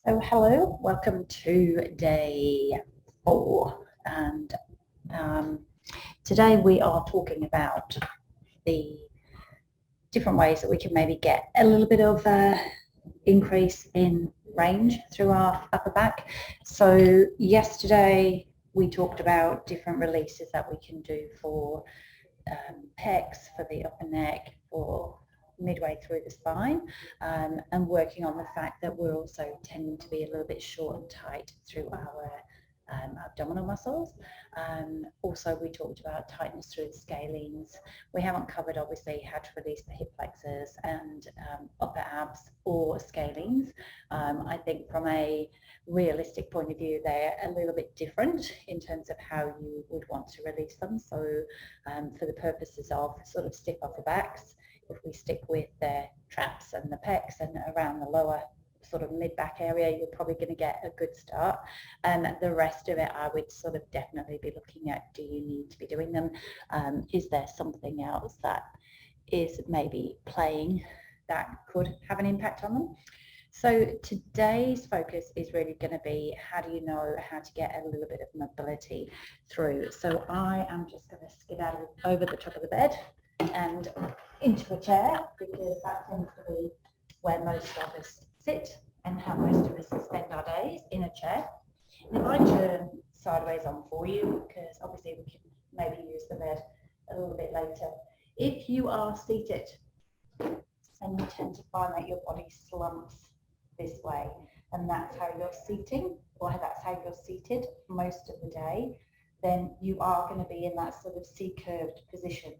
So hello, welcome to day 4, and today we are talking about the different ways that we can maybe get a little bit of increase in range through our upper back. So yesterday we talked about different releases that we can do for pecs, for the upper neck, for midway through the spine, and working on the fact that we're also tending to be a little bit short and tight through our abdominal muscles. Also, we talked about tightness through the scalenes. We haven't covered, obviously, how to release the hip flexors and upper abs or scalenes. I think from a realistic point of view, they're a little bit different in terms of how you would want to release them. So for the purposes of sort of stiff upper backs, if we stick with the traps and the pecs and around the lower sort of mid-back area, you're probably going to get a good start. And the rest of it, I would sort of definitely be looking at, do you need to be doing them? Is there something else that is maybe playing that could have an impact on them? So today's focus is really going to be, how do you know how to get a little bit of mobility through? So I am just going to skedaddle over the top of the bed and into a chair, because that tends to be where most of us sit and how most of us spend our days, in a chair. And if I turn sideways on for you, because obviously we can maybe use the bed a little bit later. If you are seated and you tend to find that your body slumps this way, and that's how you're seating, or that's how you're seated most of the day, then you are going to be in that sort of C-curved position.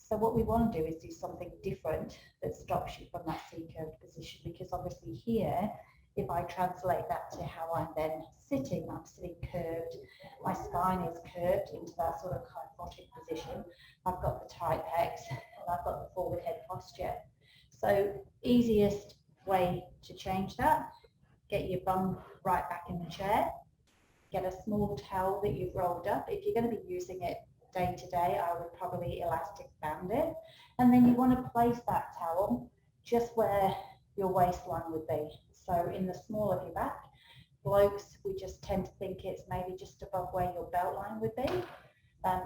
So what we want to do is do something different that stops you from that C-curved position, because obviously here, if I translate that to how I'm then sitting, I'm sitting curved, my spine is curved into that sort of kyphotic position. I've got the tight pecs and I've got the forward head posture. So easiest way to change that, get your bum right back in the chair, get a small towel that you've rolled up. If you're going to be using it day to day, I would probably elastic band it. And then you want to place that towel just where your waistline would be. So in the small of your back. Blokes, we just tend to think it's maybe just above where your belt line would be.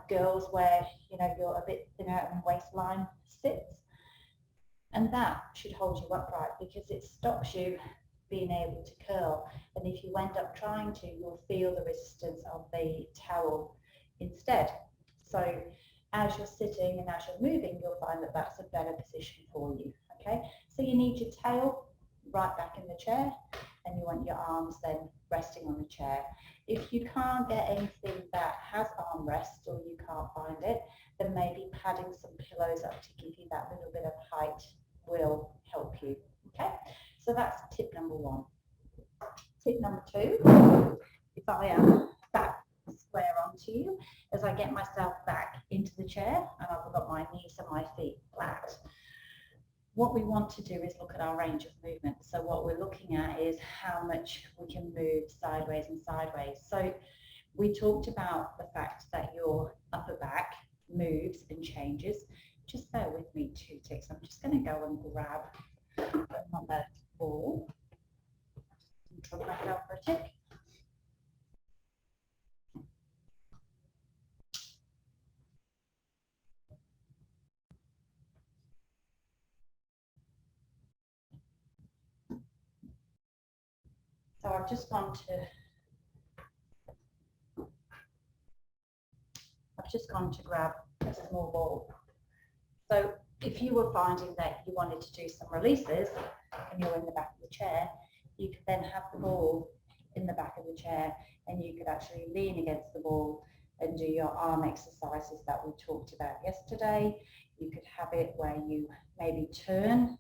Girls, where you're a bit thinner and waistline sits. And that should hold you upright, because it stops you being able to curl. And if you end up trying to, you'll feel the resistance of the towel instead. So as you're sitting and as you're moving, you'll find that that's a better position for you. Okay, so you need your tail right back in the chair, and you want your arms then resting on the chair. If you can't get anything that has armrest, or you can't find it, then maybe padding some pillows up to give you that little bit of height will help you. Okay, so that's tip number 1. Tip number 2, if I am back square onto you, as I get myself back into the chair and I've got my knees and my feet flat, what we want to do is look at our range of movement. So what we're looking at is how much we can move sideways and sideways. So we talked about the fact that your upper back moves and changes. Just bear with me 2 ticks. I'm just going to go and grab another ball and drop that out for a tick. So I've just gone to grab a small ball. So if you were finding that you wanted to do some releases and you're in the back of the chair, you could then have the ball in the back of the chair, and you could actually lean against the ball and do your arm exercises that we talked about yesterday. You could have it where you maybe turn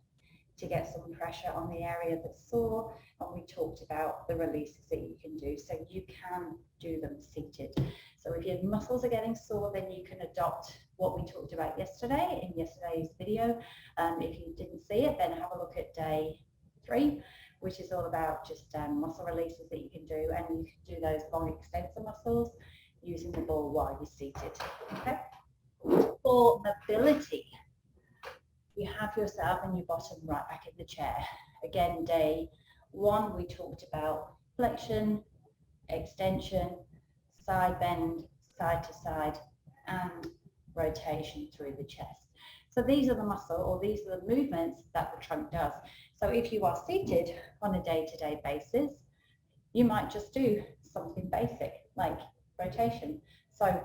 to get some pressure on the area that's sore, and we talked about the releases that you can do, so you can do them seated. So if your muscles are getting sore, then you can adopt what we talked about yesterday in yesterday's video. If you didn't see it, then have a look at day 3, which is all about just muscle releases that you can do, and you can do those long extensor muscles using the ball while you're seated. Okay. For mobility, you have yourself and your bottom right back in the chair. Again, day One, we talked about flexion, extension, side bend, side to side, and rotation through the chest. So these are the muscle, or these are the movements that the trunk does. So if you are seated on a day-to-day basis, you might just do something basic like rotation. So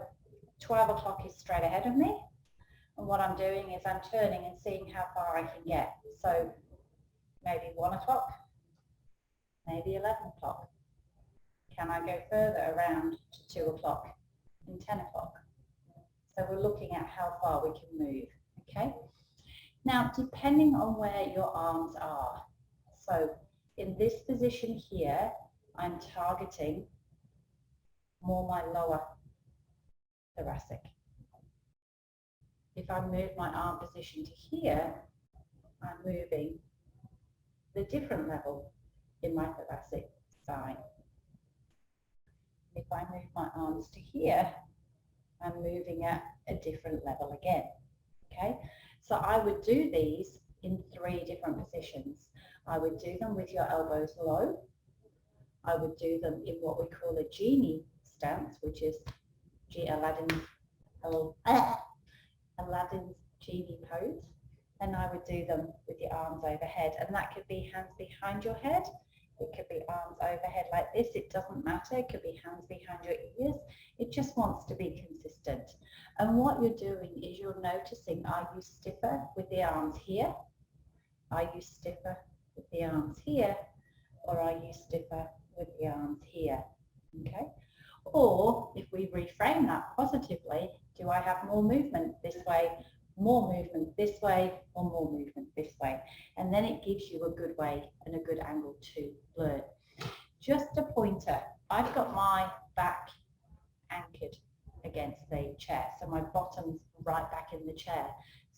12 o'clock is straight ahead of me, and what I'm doing is I'm turning and seeing how far I can get. So maybe 1 o'clock, maybe 11 o'clock. Can I go further around to 2 o'clock and 10 o'clock? So we're looking at how far we can move, okay? Now, depending on where your arms are, so in this position here, I'm targeting more my lower thoracic. If I move my arm position to here, I'm moving the different level in my thoracic spine. If I move my arms to here, I'm moving at a different level again, okay? So I would do these in 3 different positions. I would do them with your elbows low. I would do them in what we call a genie stance, which is Aladdin's genie pose. And I would do them with the arms overhead. And that could be hands behind your head. It could be arms overhead like this. It doesn't matter. It could be hands behind your ears. It just wants to be consistent. And what you're doing is you're noticing, are you stiffer with the arms here? Are you stiffer with the arms here? Or are you stiffer with the arms here? Okay. Or if we reframe that positively, do I have more movement this way, more movement this way, or more movement this way? And then it gives you a good way and a good angle to learn. Just a pointer. I've got my back anchored against the chair, so my bottom's right back in the chair.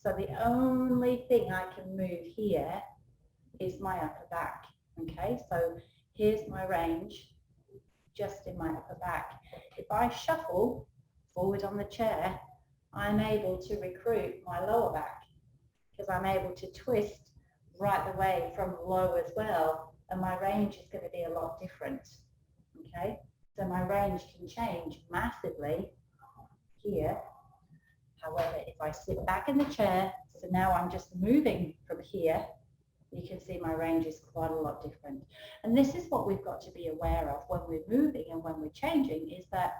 So the only thing I can move here is my upper back. Okay, so here's my range just in my upper back. If I shuffle forward on the chair, I'm able to recruit my lower back because I'm able to twist right the way from low as well, and my range is going to be a lot different. Okay, so my range can change massively here. However, if I sit back in the chair, so now I'm just moving from here, you can see my range is quite a lot different. And this is what we've got to be aware of when we're moving and when we're changing, is that,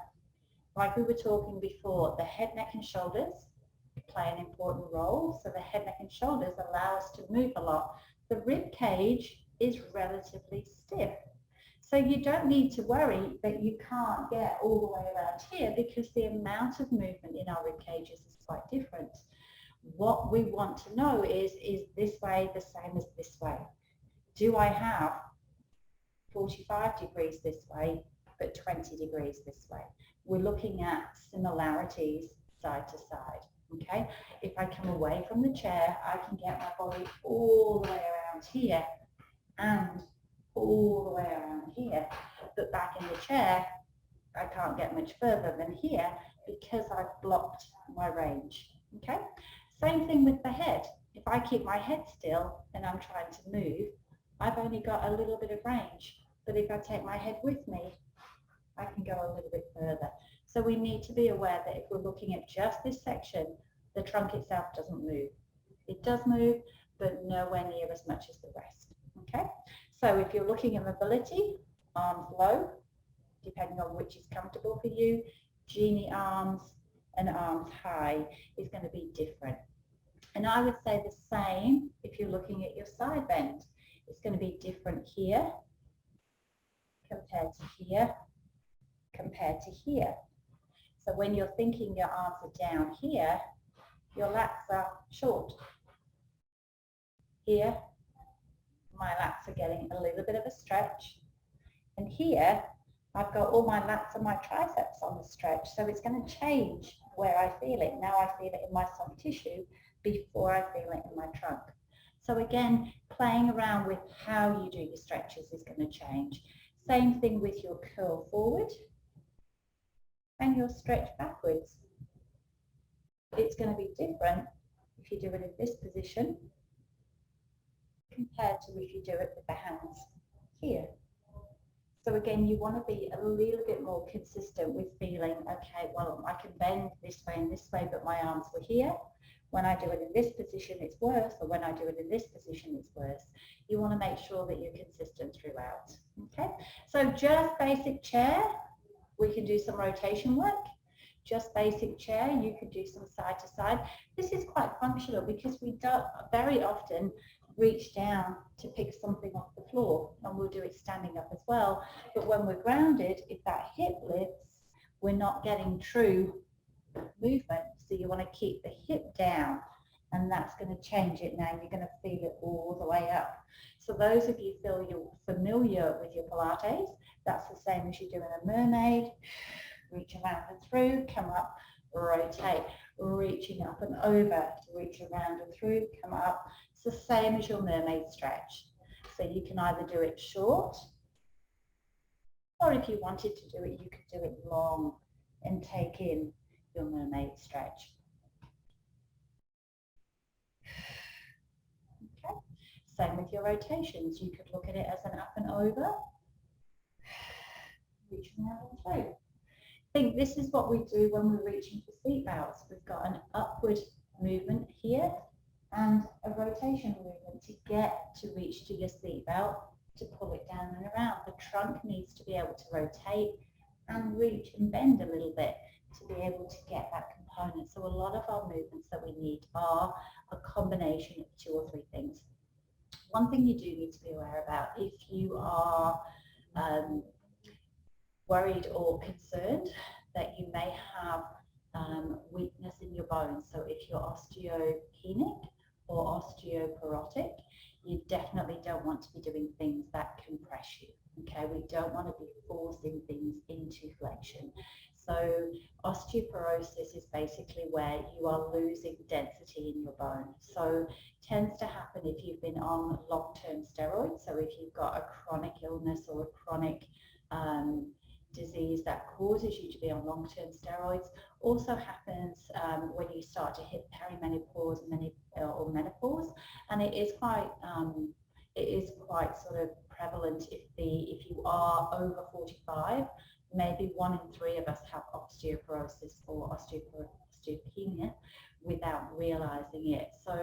like we were talking before, the head, neck and shoulders play an important role. So the head, neck and shoulders allow us to move a lot. The rib cage is relatively stiff. So you don't need to worry that you can't get all the way around here, because the amount of movement in our rib cages is quite different. What we want to know is this way the same as this way? Do I have 45 degrees this way, but 20 degrees this way? We're looking at similarities side to side, okay? If I come away from the chair, I can get my body all the way around here and all the way around here. But back in the chair, I can't get much further than here because I've blocked my range, okay? Same thing with the head. If I keep my head still and I'm trying to move, I've only got a little bit of range. But if I take my head with me, I can go a little bit further. So we need to be aware that if we're looking at just this section, the trunk itself doesn't move. It does move, but nowhere near as much as the rest, okay? So if you're looking at mobility, arms low, depending on which is comfortable for you, genie arms and arms high is going to be different. And I would say the same if you're looking at your side bend. It's going to be different here compared to here compared to here. So when you're thinking your arms are down here, your lats are short. Here, my lats are getting a little bit of a stretch. And here, I've got all my lats and my triceps on the stretch. So it's going to change where I feel it. Now I feel it in my soft tissue before I feel it in my trunk. So again, playing around with how you do your stretches is going to change. Same thing with your curl forward and your stretch backwards. It's going to be different if you do it in this position compared to if you do it with the hands. here. So again, you want to be a little bit more consistent with feeling, okay, well, I can bend this way and this way, but my arms were here. When I do it in this position, it's worse, or when I do it in this position, it's worse. You want to make sure that you're consistent throughout. Okay, so just basic chair, we can do some rotation work. Just basic chair, you could do some side to side. This is quite functional because we don't very often reach down to pick something off the floor, and we'll do it standing up as well. But when we're grounded, if that hip lifts, we're not getting true movement. So you want to keep the hip down, and that's going to change it now. You're going to feel it all the way up. So those of you feel you're familiar with your Pilates, that's the same as you do in a mermaid. Reach around and through, come up, rotate, reaching up and over to reach around and through, come up. It's the same as your mermaid stretch. So you can either do it short, or if you wanted to do it, you could do it long and take in your mermaid stretch. Okay. Same with your rotations. You could look at it as an up and over, reaching around and through. I think this is what we do when we're reaching for seat belts. We've got an upward movement here and a rotation movement to get to reach to your seat belt, to pull it down and around. The trunk needs to be able to rotate and reach and bend a little bit to be able to get that component. So a lot of our movements that we need are a combination of 2 or 3 things. One thing you do need to be aware about, if you are worried or concerned that you may have weakness in your bones. So if you're osteopenic or osteoporotic, you definitely don't want to be doing things that compress you. Okay, we don't want to be forcing things into flexion. So osteoporosis is basically where you are losing density in your bone. So it tends to happen if you've been on long-term steroids. So if you've got a chronic illness or a chronic disease that causes you to be on long-term steroids. Also happens when you start to hit perimenopause or menopause, and it is quite sort of prevalent if you are over 45. Maybe 1 in 3 of us have osteoporosis or osteopenia without realizing it. So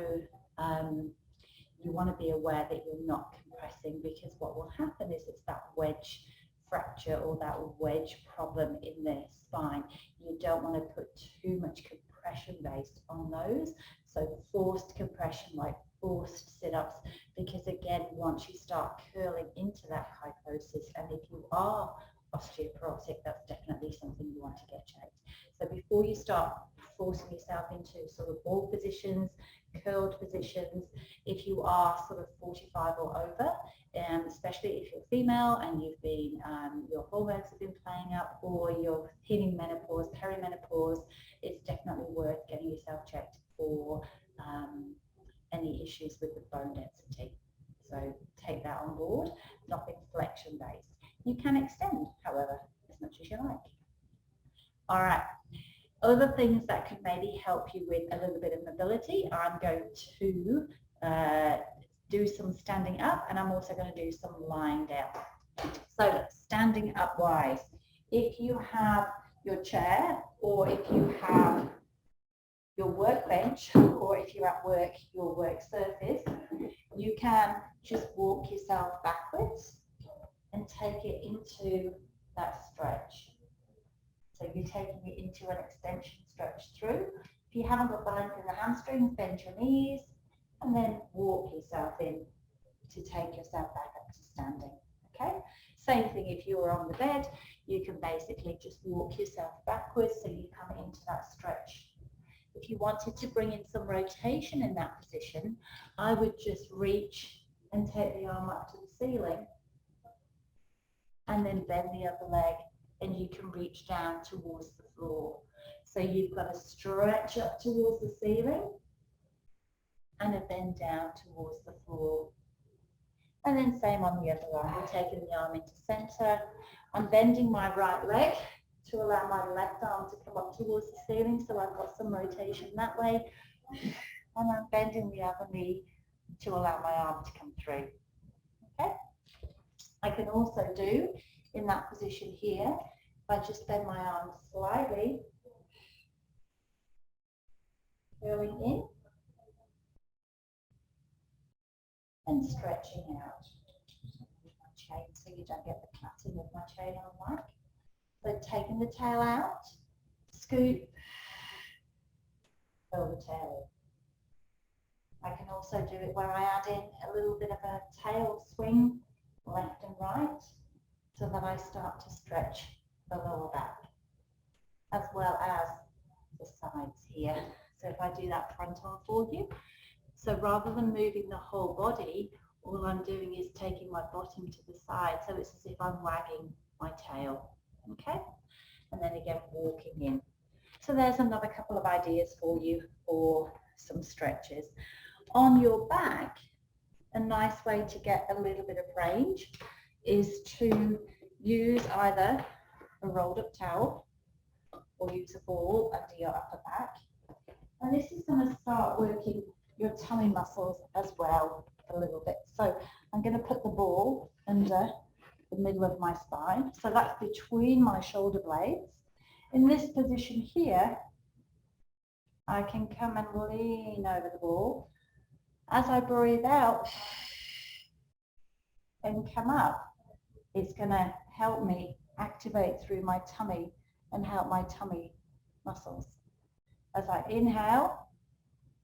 you want to be aware that you're not compressing, because what will happen is it's that wedge fracture or that wedge problem in the spine. You don't want to put too much compression based on those. So forced compression, like forced sit-ups, because again, once you start curling into that kyphosis, and if you are osteoporotic, that's definitely something you want to get checked. So before you start forcing yourself into sort of ball positions, curled positions, if you are sort of 45 or over, especially if you're female and you've been, your hormones have been playing up, or you're hitting menopause, perimenopause, it's definitely worth getting yourself checked for any issues with the bone density. So take that on board, nothing flexion based. You can extend, however, as much as you like. All right. Other things that could maybe help you with a little bit of mobility, I'm going to do some standing up, and I'm also going to do some lying down. So standing up wise, if you have your chair, or if you have your workbench, or if you're at work, your work surface, you can just walk yourself backwards and take it into that stretch. So you're taking it into an extension stretch through. If you haven't got the length in the hamstrings, bend your knees and then walk yourself in to take yourself back up to standing. Okay? Same thing if you were on the bed, you can basically just walk yourself backwards so you come into that stretch. If you wanted to bring in some rotation in that position, I would just reach and take the arm up to the ceiling and then bend the other leg, and you can reach down towards the floor. So you've got to stretch up towards the ceiling and a bend down towards the floor. And then same on the other arm. We're taking the arm into center. I'm bending my right leg to allow my left arm to come up towards the ceiling, so I've got some rotation that way. And I'm bending the other knee to allow my arm to come through. Okay? I can also do in that position here, if I just bend my arms slightly, curling in and stretching out with my chain so you don't get the clatter with my chain on mic. So taking the tail out, scoop, curl the tail in. I can also do it where I add in a little bit of a tail swing left and right so that I start to stretch the lower back as well as the sides here. So if I do that front arm for you, so rather than moving the whole body, all I'm doing is taking my bottom to the side, so it's as if I'm wagging my tail, okay? And then again, walking in. So there's another couple of ideas for you for some stretches. On your back, a nice way to get a little bit of range is to use either a rolled up towel or use a ball under your upper back. And this is going to start working your tummy muscles as well a little bit. So I'm going to put the ball under the middle of my spine. So that's between my shoulder blades. In this position here, I can come and lean over the ball. As I breathe out and come up, it's going to help me activate through my tummy and help my tummy muscles. As I inhale,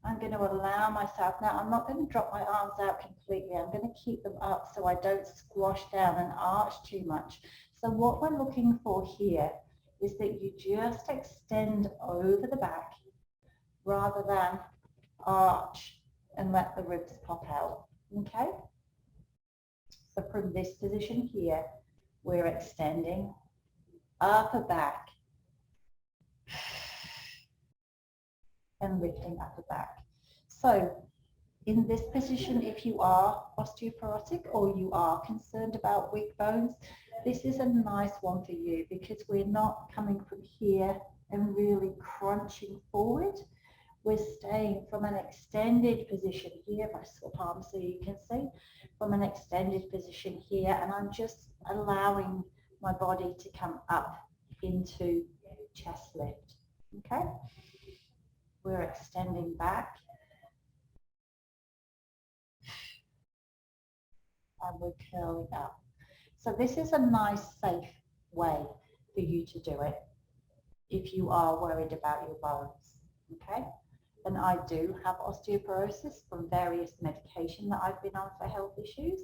I'm going to allow myself, now I'm not going to drop my arms out completely, I'm going to keep them up so I don't squash down and arch too much. So what we're looking for here is that you just extend over the back rather than arch and let the ribs pop out, okay? So from this position here, we're extending upper back and lifting upper back. So in this position, if you are osteoporotic or you are concerned about weak bones, this is a nice one for you because we're not coming from here and really crunching forward. We're staying from an extended position here, if I swap arms so you can see, from an extended position here, and I'm just allowing my body to come up into chest lift, okay? We're extending back and we're curling up. So this is a nice, safe way for you to do it if you are worried about your bones, okay? And I do have osteoporosis from various medication that I've been on for health issues.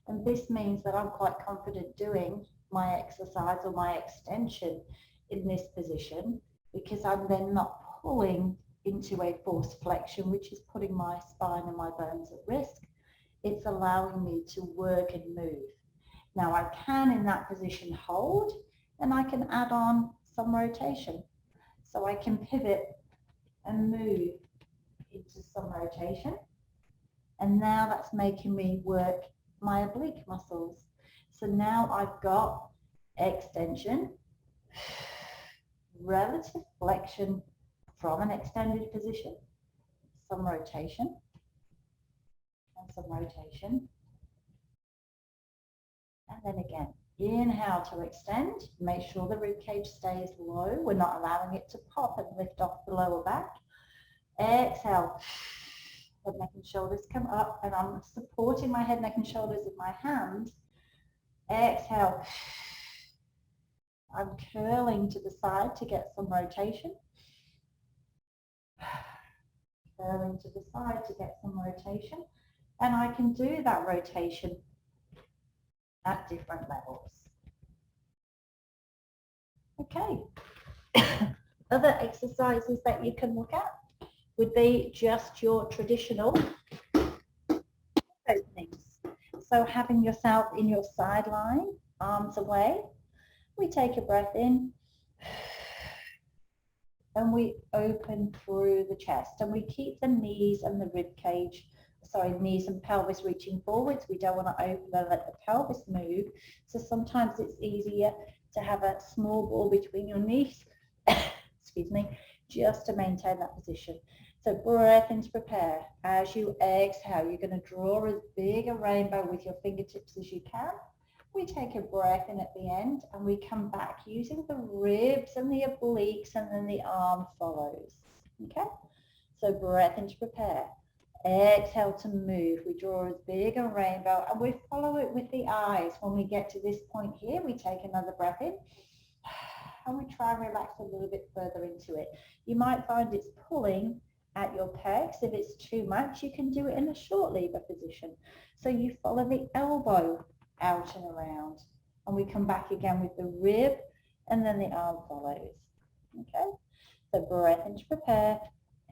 And this means that I'm quite confident doing my exercise or my extension in this position because I'm then not pulling into a forced flexion, which is putting my spine and my bones at risk. It's allowing me to work and move. Now I can in that position hold and I can add on some rotation. So I can pivot and move into some rotation. And now that's making me work my oblique muscles. So now I've got extension, relative flexion from an extended position, some rotation, and some rotation. And then again, inhale to extend. Make sure the rib cage stays low. We're not allowing it to pop and lift off the lower back. Exhale. Head, neck and shoulders come up and I'm supporting my head, neck and shoulders with my hands. Exhale. I'm curling to the side to get some rotation. Curling to the side to get some rotation. And I can do that rotation at different levels. Okay. Other exercises that you can look at would be just your traditional openings. So having yourself in your side line, arms away. We take a breath in and we open through the chest and we keep the knees and the rib cage, knees and pelvis reaching forwards. We don't want to open and let the pelvis move. So sometimes it's easier to have a small ball between your knees, excuse me, just to maintain that position. So breath in to prepare. As you exhale, you're going to draw as big a rainbow with your fingertips as you can. We take a breath in at the end and we come back using the ribs and the obliques, and then the arm follows. Okay, so breath in to prepare. Exhale to move. We draw as big a rainbow and we follow it with the eyes. When we get to this point here, we take another breath in and we try and relax a little bit further into it. You might find it's pulling at your pecs. If it's too much, you can do it in a short lever position. So you follow the elbow out and around, and we come back again with the rib, and then the arm follows. Okay, so breath in to prepare.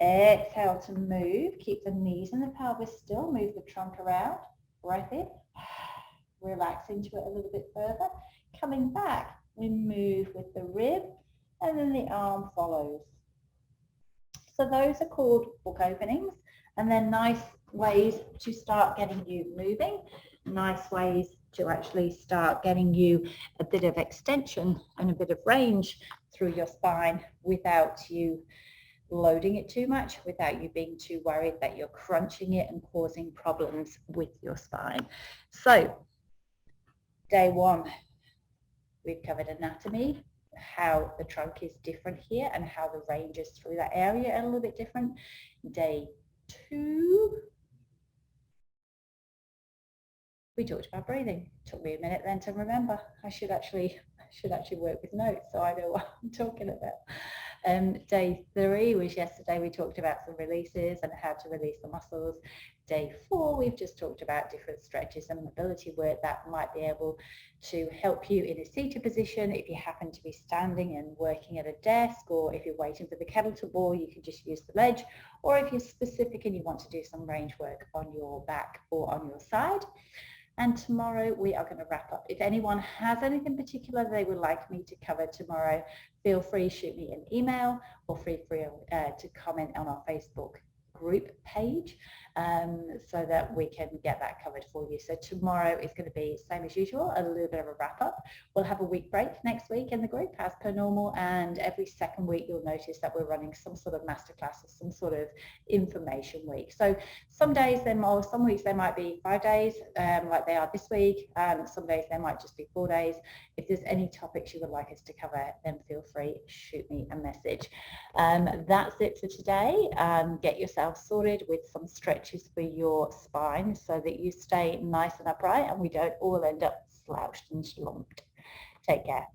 Exhale to move. Keep the knees and the pelvis still. Move the trunk around. Breath in. Relax into it a little bit further. Coming back, we move with the rib, and then the arm follows. So those are called book openings, and they're nice ways to start getting you moving, nice ways to actually start getting you a bit of extension and a bit of range through your spine without you loading it too much, without you being too worried that you're crunching it and causing problems with your spine. So day one, we've covered anatomy, how the trunk is different here and how the ranges through that area are a little bit different. Day two, we talked about breathing. Took me a minute then to remember. I should actually work with notes so I know what I'm talking about. Day three was yesterday. We talked about some releases and how to release the muscles. Day four, we've just talked about different stretches and mobility work that might be able to help you in a seated position. If you happen to be standing and working at a desk, or if you're waiting for the kettle to boil, you can just use the ledge. Or if you're specific and you want to do some range work on your back or on your side. And tomorrow we are going to wrap up. If anyone has anything particular they would like me to cover tomorrow, feel free to shoot me an email or feel free to comment on our Facebook group page so that we can get that covered for you. So tomorrow is going to be same as usual, a little bit of a wrap up. We'll have a week break next week in the group as per normal, and every second week you'll notice that we're running some sort of masterclass or some sort of information week. So some days or some weeks there might be 5 days like they are this week. Some days there might just be 4 days. If there's any topics you would like us to cover, then feel free, shoot me a message. That's it for today. Get yourself sorted with some stretches for your spine so that you stay nice and upright and we don't all end up slouched and slumped. Take care.